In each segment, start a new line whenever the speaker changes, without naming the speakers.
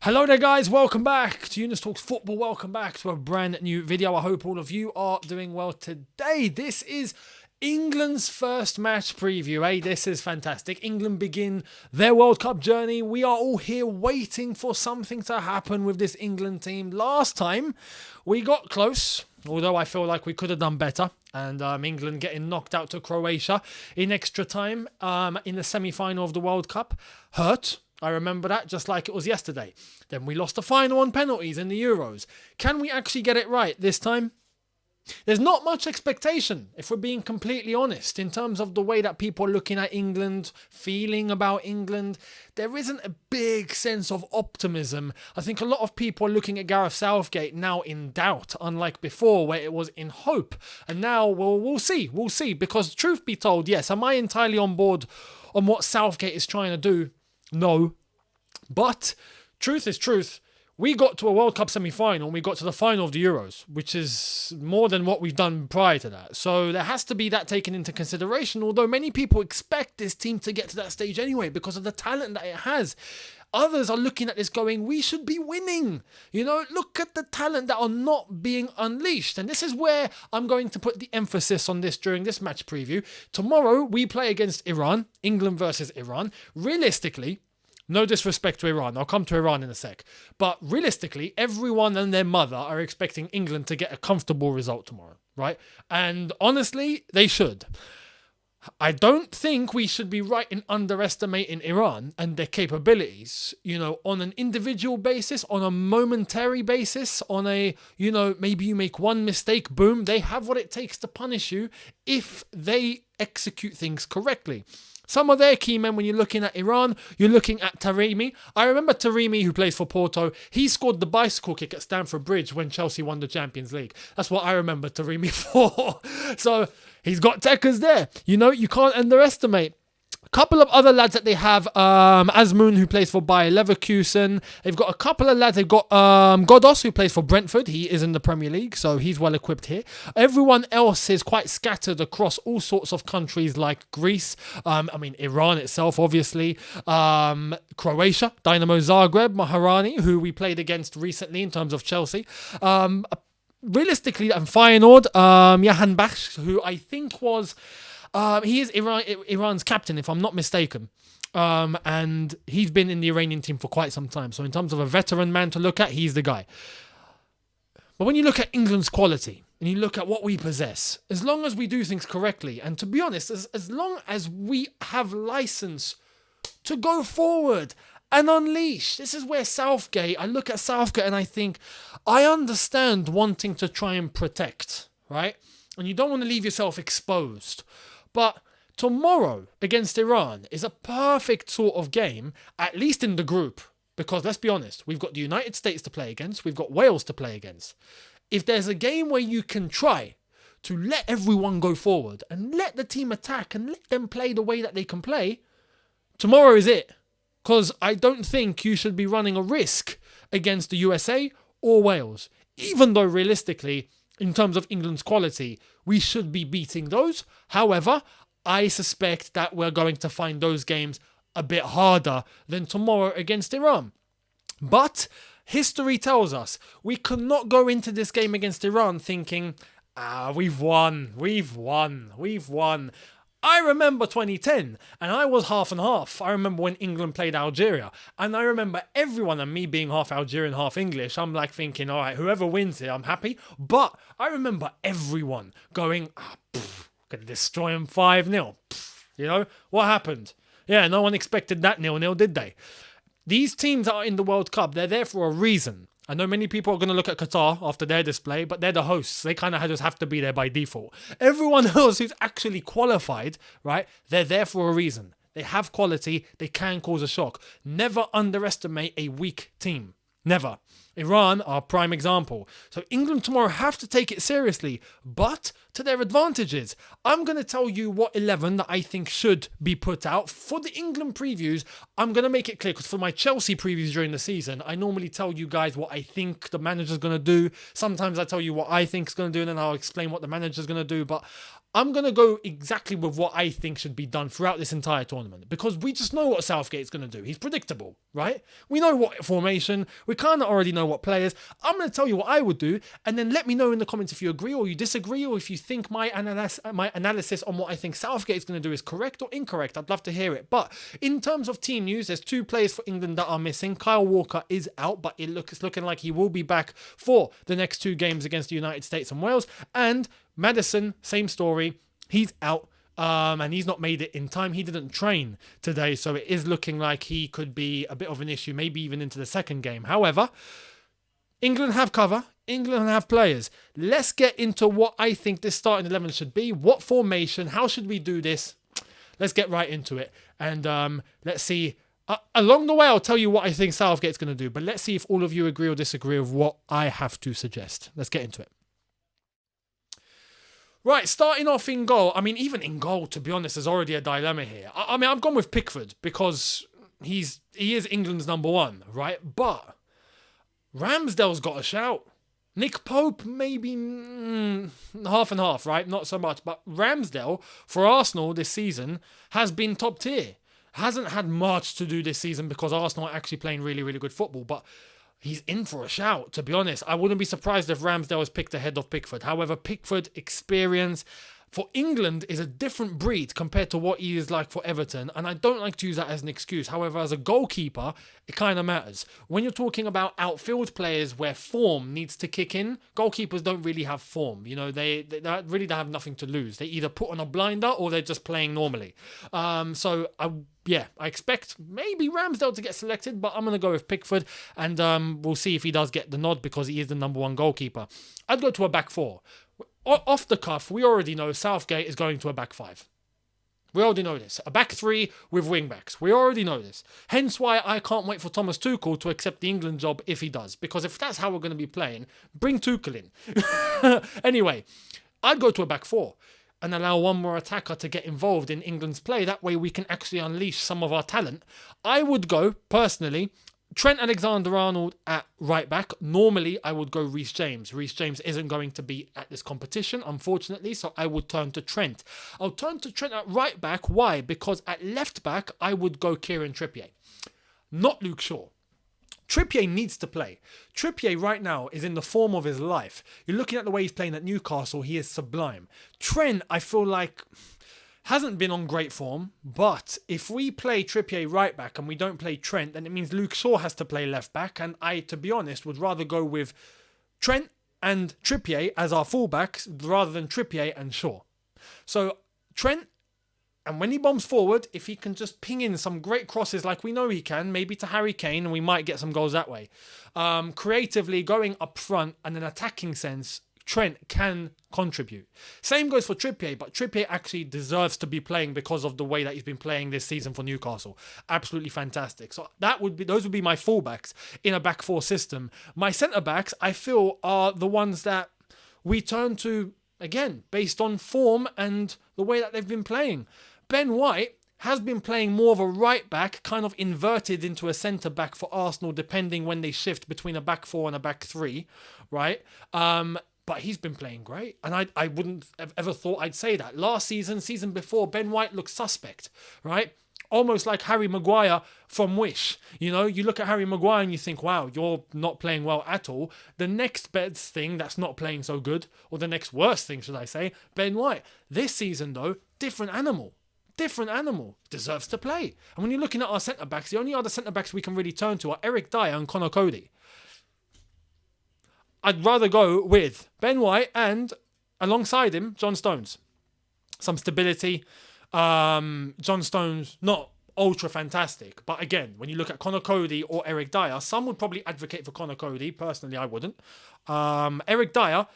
Hello there guys, welcome back to Younes Talks Football, welcome back to a brand new video. I hope all of you are doing well today. This is England's first match preview, This is fantastic. England begin their World Cup journey. We are all here waiting for something to happen with this England team. Last time we got close, although I feel like we could have done better. And England getting knocked out to Croatia in extra time in the semi-final of the World Cup hurt. I remember that just like it was yesterday. Then we lost the final on penalties in the Euros. Can we actually get it right this time? There's not much expectation, if we're being completely honest, in terms of the way that people are looking at England, feeling about England. There isn't a big sense of optimism. I think a lot of people are looking at Gareth Southgate now in doubt, unlike before where it was in hope. And now we'll see, because truth be told, yes, am I entirely on board on what Southgate is trying to do? No, but truth is truth. We got to a World Cup semi-final and we got to the final of the Euros, which is more than what we've done prior to that. So there has to be that taken into consideration, although many people expect this team to get to that stage anyway because of the talent that it has. Others are looking at this going, we should be winning. You know, look at the talent that are not being unleashed. And this is where I'm going to put the emphasis on this during this match preview. Tomorrow, we play against Iran, England versus Iran. Realistically, no disrespect to Iran. I'll come to Iran in a sec. But realistically, everyone and their mother are expecting England to get a comfortable result tomorrow, right? And honestly, they should. I don't think we should be right in underestimating Iran and their capabilities, you know, on an individual basis, on a momentary basis, on a, you know, maybe you make one mistake, boom, they have what it takes to punish you if they execute things correctly. Some of their key men, when you're looking at Iran, you're looking at Taremi. I remember Taremi, who plays for Porto. He scored the bicycle kick at Stamford Bridge when Chelsea won the Champions League. That's what I remember Taremi for. So he's got techers there. You know, you can't underestimate. A couple of other lads that they have, Azmoun, who plays for Bayer Leverkusen. They've got a couple of lads. They've got Godos, who plays for Brentford. He is in the Premier League, so he's well equipped here. Everyone else is quite scattered across all sorts of countries like Greece. Iran itself, obviously. Croatia, Dynamo Zagreb, Maharani, who we played against recently in terms of Chelsea. Realistically, and Feyenoord, Jahan Bakhsh, who I think was... he is Iran's captain, if I'm not mistaken. And he's been in the Iranian team for quite some time. So in terms of a veteran man to look at, he's the guy. But when you look at England's quality, and you look at what we possess, as long as we do things correctly, and to be honest, as long as we have license to go forward and unleash, this is where I look at Southgate and I think, I understand wanting to try and protect, right? And you don't want to leave yourself exposed. But tomorrow against Iran is a perfect sort of game, at least in the group. Because let's be honest, we've got the United States to play against. We've got Wales to play against. If there's a game where you can try to let everyone go forward and let the team attack and let them play the way that they can play, tomorrow is it. Because I don't think you should be running a risk against the USA or Wales. Even though realistically, in terms of England's quality, we should be beating those. However, I suspect that we're going to find those games a bit harder than tomorrow against Iran. But history tells us we cannot go into this game against Iran thinking, we've won. I remember 2010, and I was half and half. I remember when England played Algeria, and I remember everyone, and me being half Algerian, half English, I'm like thinking, all right, whoever wins here, I'm happy. But I remember everyone going, gonna destroy them 5-0. You know, what happened? Yeah, no one expected that 0-0, did they? These teams that are in the World Cup, they're there for a reason. I know many people are going to look at Qatar after their display, but they're the hosts. They kind of just have to be there by default. Everyone else who's actually qualified, right, they're there for a reason. They have quality. They can cause a shock. Never underestimate a weak team. Never. Iran are a prime example. So England tomorrow have to take it seriously, but to their advantages. I'm going to tell you what 11 that I think should be put out. For the England previews, I'm going to make it clear, because for my Chelsea previews during the season, I normally tell you guys what I think the manager's going to do. Sometimes I tell you what I think is going to do, and then I'll explain what the manager's going to do. But I'm going to go exactly with what I think should be done throughout this entire tournament, because we just know what Southgate's going to do. He's predictable, right? We know what formation. We kind of already know what players. I'm going to tell you what I would do, and then let me know in the comments if you agree or you disagree, or if you think my analysis on what I think Southgate's going to do is correct or incorrect. I'd love to hear it. But in terms of team news, there's 2 players for England that are missing. Kyle Walker is out, but it's looking like he will be back for the next 2 games against the United States and Wales. And Maddison, same story. He's out. And he's not made it in time. He didn't train today, so it is looking like he could be a bit of an issue, maybe even into the second game. However, England have cover. England have players. Let's get into what I think this starting 11 should be. What formation? How should we do this? Let's get right into it. And let's see. Along the way, I'll tell you what I think Southgate's going to do. But let's see if all of you agree or disagree with what I have to suggest. Let's get into it. Right, starting off in goal. I mean, even in goal, to be honest, there's already a dilemma here. I mean, I've gone with Pickford because he is England's number 1, right? But Ramsdale's got a shout. Nick Pope, maybe half and half, right? Not so much. But Ramsdale, for Arsenal this season, has been top tier. Hasn't had much to do this season because Arsenal are actually playing really, really good football. But he's in for a shout, to be honest. I wouldn't be surprised if Ramsdale was picked ahead of Pickford. However, Pickford experience for England is a different breed compared to what he is like for Everton, and I don't like to use that as an excuse. However, as a goalkeeper, it kind of matters. When you're talking about outfield players where form needs to kick in, goalkeepers don't really have form. You know, they really have nothing to lose. They either put on a blinder or they're just playing normally. So I expect maybe Ramsdale to get selected, but I'm going to go with Pickford, and we'll see if he does get the nod because he is the number 1 goalkeeper. I'd go to a back 4. Off the cuff, we already know Southgate is going to a back 5. We already know this. A back 3 with wing-backs. We already know this. Hence why I can't wait for Thomas Tuchel to accept the England job if he does. Because if that's how we're going to be playing, bring Tuchel in. Anyway, I'd go to a back 4 and allow one more attacker to get involved in England's play. That way we can actually unleash some of our talent. I would go, personally, Trent Alexander-Arnold at right back. Normally, I would go Reece James. Reece James isn't going to be at this competition, unfortunately, so I would turn to Trent. I'll turn to Trent at right back. Why? Because at left back, I would go Kieran Trippier, not Luke Shaw. Trippier needs to play. Trippier right now is in the form of his life. You're looking at the way he's playing at Newcastle, he is sublime. Trent, I feel like, hasn't been on great form, but if we play Trippier right back and we don't play Trent, then it means Luke Shaw has to play left back, and I, to be honest, would rather go with Trent and Trippier as our fullbacks rather than Trippier and Shaw. So Trent, and when he bombs forward, if he can just ping in some great crosses like we know he can, maybe to Harry Kane, and we might get some goals that way. Creatively going up front and an attacking sense, Trent can contribute. Same goes for Trippier, but Trippier actually deserves to be playing because of the way that he's been playing this season for Newcastle. Absolutely fantastic. So those would be my fullbacks in a back 4 system. My centre backs, I feel, are the ones that we turn to again based on form and the way that they've been playing. Ben White has been playing more of a right back, kind of inverted into a centre back for Arsenal, depending when they shift between a back 4 and a back 3, right? But he's been playing great. And I wouldn't have ever thought I'd say that. Last season before, Ben White looked suspect, right? Almost like Harry Maguire from Wish. You know, you look at Harry Maguire and you think, wow, you're not playing well at all. The next best thing that's not playing so good, or the next worst thing, should I say, Ben White. This season, though, different animal. Deserves to play. And when you're looking at our centre-backs, the only other centre-backs we can really turn to are Eric Dyer and Conor Cody. I'd rather go with Ben White and, alongside him, John Stones. Some stability. John Stones, not ultra fantastic. But again, when you look at Conor Cody or Eric Dyer, some would probably advocate for Conor Cody. Personally, I wouldn't. Eric Dyer,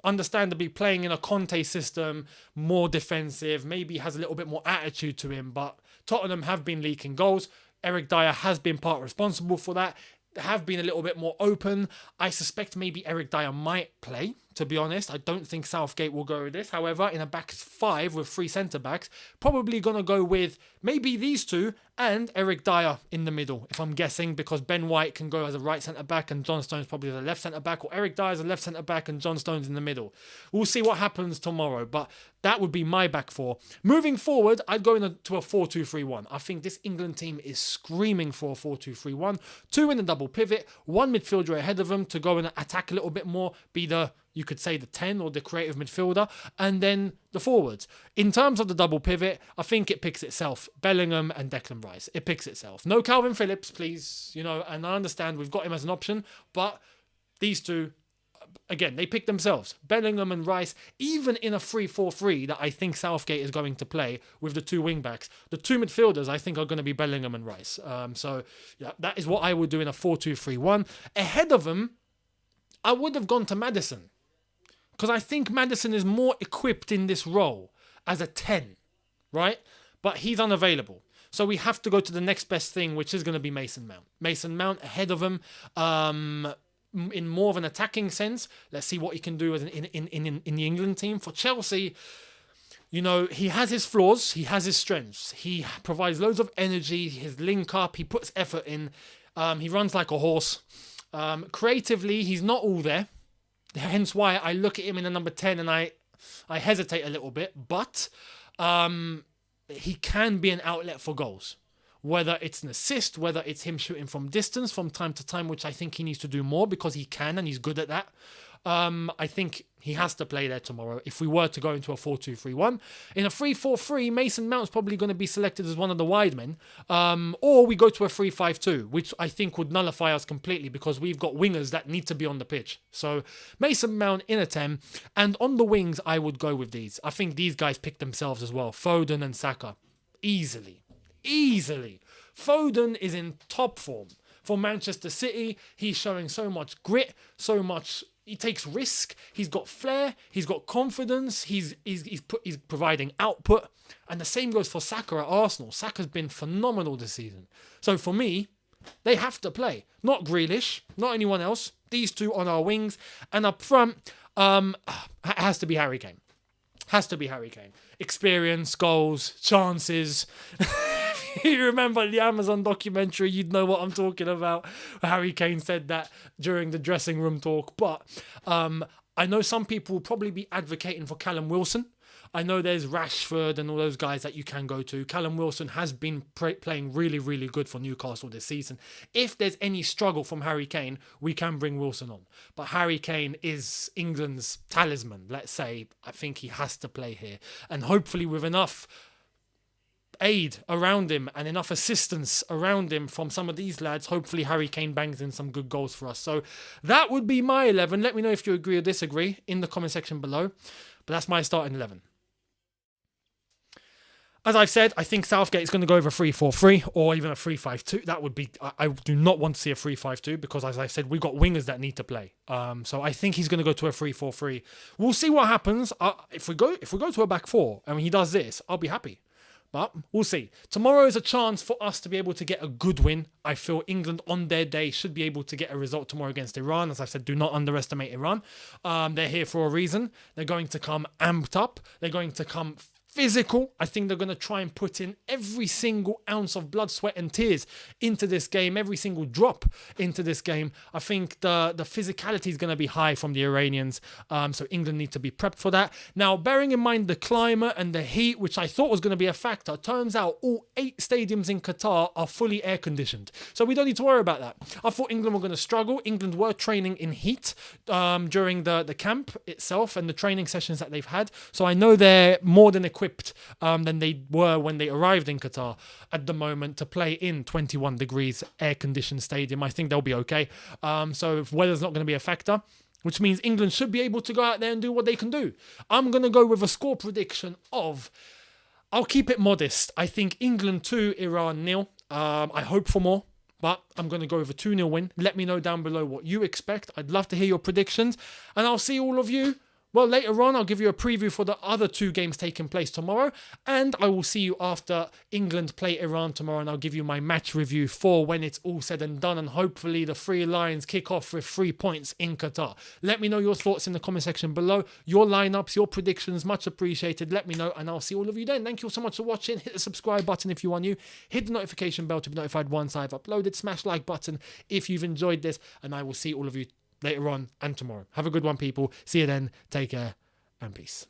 understandably playing in a Conte system, more defensive, maybe has a little bit more attitude to him. But Tottenham have been leaking goals. Eric Dyer has been part responsible for that. Have been a little bit more open. I suspect maybe Eric Dyer might play to be honest. I don't think Southgate will go with this. However, in a back five with 3 centre-backs, probably going to go with maybe these two and Eric Dyer in the middle, if I'm guessing, because Ben White can go as a right centre-back and John Stones probably as a left centre-back, or Eric Dyer as a left centre-back and John Stones in the middle. We'll see what happens tomorrow, but that would be my back four. Moving forward, I'd go into a 4-2-3-1. I think this England team is screaming for a 4-2-3-1. 2 in the double pivot, 1 midfielder ahead of them to go and attack a little bit more, be the, you could say, the 10 or the creative midfielder, and then the forwards. In terms of the double pivot, I think it picks itself. Bellingham and Declan Rice. It picks itself. No Calvin Phillips, please. You know, and I understand we've got him as an option, but these two, again, they pick themselves. Bellingham and Rice, even in a 3-4-3 that I think Southgate is going to play with the 2 wing-backs, the 2 midfielders I think are going to be Bellingham and Rice. So, yeah, that is what I would do in a 4-2-3-1. Ahead of them, I would have gone to Maddison, because I think Maddison is more equipped in this role as a 10, right? But he's unavailable. So we have to go to the next best thing, which is going to be Mason Mount. Mason Mount ahead of him, in more of an attacking sense. Let's see what he can do in the England team. For Chelsea, you know, he has his flaws, he has his strengths. He provides loads of energy, his link up, he puts effort in. He runs like a horse. Creatively, he's not all there. Hence why I look at him in the number 10 and I hesitate a little bit. But he can be an outlet for goals. Whether it's an assist, whether it's him shooting from distance from time to time, which I think he needs to do more because he can and he's good at that. I think he has to play there tomorrow if we were to go into a 4-2-3-1. In a 3-4-3, Mason Mount's probably going to be selected as one of the wide men. Or we go to a 3-5-2, which I think would nullify us completely because we've got wingers that need to be on the pitch. So Mason Mount in a 10. And on the wings, I would go with these. I think these guys pick themselves as well. Foden and Saka. Easily. Foden is in top form. For Manchester City, he's showing so much grit, he takes risk, he's got flair, he's got confidence, he's providing output. And the same goes for Saka at Arsenal. Saka's been phenomenal this season. So for me, they have to play. Not Grealish, not anyone else. These two on our wings. And up front, it has to be Harry Kane. Experience, goals, chances. If you remember the Amazon documentary, you'd know what I'm talking about. Harry Kane said that during the dressing room talk. But I know some people will probably be advocating for Callum Wilson. I know there's Rashford and all those guys that you can go to. Callum Wilson has been playing really, really good for Newcastle this season. If there's any struggle from Harry Kane, we can bring Wilson on. But Harry Kane is England's talisman, let's say. I think he has to play here. And hopefully with enough aid around him and enough assistance around him from some of these lads, hopefully Harry Kane bangs in some good goals for us. So that would be my 11. Let me know if you agree or disagree in the comment section below. But that's my starting 11. As I've said, I think Southgate is going to go over 3-4-3 or even a 3-5-2. That would be... I do not want to see a 3-5-2 because, as I said, we've got wingers that need to play. So I think he's going to go to a 3-4-3. We'll see what happens. If we go to a back four and he does this, I'll be happy. But we'll see. Tomorrow is a chance for us to be able to get a good win. I feel England on their day should be able to get a result tomorrow against Iran. As I said, do not underestimate Iran. They're here for a reason. They're going to come amped up. They're going to come physical. I think they're going to try and put in every single ounce of blood, sweat and tears into this game, every single drop into this game. I think the physicality is going to be high from the Iranians, so England need to be prepped for that. Now, bearing in mind the climate and the heat, which I thought was going to be a factor, turns out all 8 stadiums in Qatar are fully air-conditioned, so we don't need to worry about that. I thought England were going to struggle. England were training in heat during the camp itself and the training sessions that they've had, so I know they're more than equipped than they were when they arrived in Qatar at the moment to play in 21 degrees air-conditioned stadium. I think they'll be okay. So if weather's not going to be a factor, which means England should be able to go out there and do what they can do. I'm going to go with a score prediction of... I'll keep it modest. I think England 2, Iran 0. I hope for more, but I'm going to go with a 2-0 win. Let me know down below what you expect. I'd love to hear your predictions, and I'll see all of you Well, later on, I'll give you a preview for the other 2 games taking place tomorrow. And I will see you after England play Iran tomorrow. And I'll give you my match review for when it's all said and done. And hopefully the 3 Lions kick off with 3 points in Qatar. Let me know your thoughts in the comment section below. Your lineups, your predictions, much appreciated. Let me know and I'll see all of you then. Thank you so much for watching. Hit the subscribe button if you are new. Hit the notification bell to be notified once I've uploaded. Smash like button if you've enjoyed this. And I will see all of you later on and tomorrow. Have a good one, people. See you then. Take care and peace.